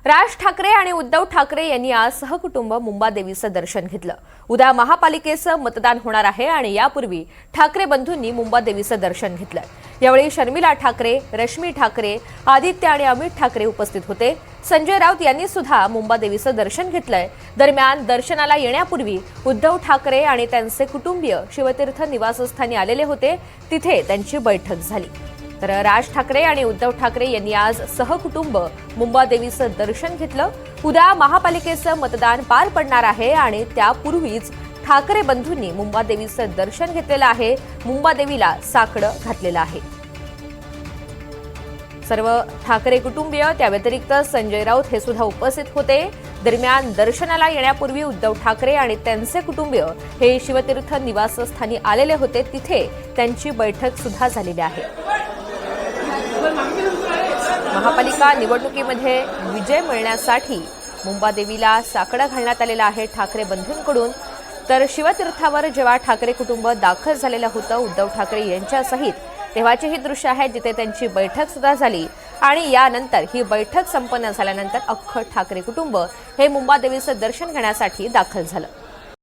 राज ठाकरे आणि उद्धव ठाकरे यांनी आज सहकुटुंब मुंबादेवीचं दर्शन घेतलं। उद्या महापालिकेचं मतदान होणार आहे आणि यापूर्वी ठाकरे बंधूंनी मुंबादेवीचं दर्शन घेतलं। यावेळी शर्मिला ठाकरे, रश्मी ठाकरे, आदित्य आणि अमित ठाकरे उपस्थित होते। संजय राऊत यांनी सुद्धा मुंबादेवीचं दर्शन घेतलंय। दरम्यान दर्शनाला येण्यापूर्वी उद्धव ठाकरे आणि त्यांचे कुटुंबीय शिवतीर्थ निवासस्थानी आलेले होते, तिथे त्यांची बैठक झाली। तर राज ठाकरे आणि उद्धव ठाकरे यांनी आज सहकुटुंब मुंबादेवीचं दर्शन घेतलं। उद्या महापालिकेचं मतदान पार पडणार आहे आणि त्यापूर्वीच ठाकरे बंधूंनी मुंबादेवीचं दर्शन घेतलेलं आहे। मुंबादेवीला साकडं घातलेलं आहे। सर्व ठाकरे कुटुंबीय त्या व्यतिरिक्त संजय राऊत हे सुद्धा उपस्थित होते। दरम्यान दर्शनाला येण्यापूर्वी उद्धव ठाकरे आणि त्यांचे कुटुंबीय हे शिवतीर्थ निवासस्थानी आलेले होते, तिथे त्यांची बैठक सुद्धा झालेली आहे। महापालिका निवडणुकीमध्ये विजय मिळण्यासाठी मुंबादेवीला साकडा घालण्यात आलेला आहे ठाकरे बंधूंकडून। तर शिवतीर्थावर जेव्हा ठाकरे कुटुंब दाखल झालेलं होतं उद्धव ठाकरे यांच्यासहित, तेव्हाची ही दृश्य आहेत जिथे त्यांची बैठक सुद्धा झाली आणि यानंतर ही बैठक संपन्न झाल्यानंतर अख्खं ठाकरे कुटुंब हे मुंबादेवीचं दर्शन घेण्यासाठी दाखल झालं।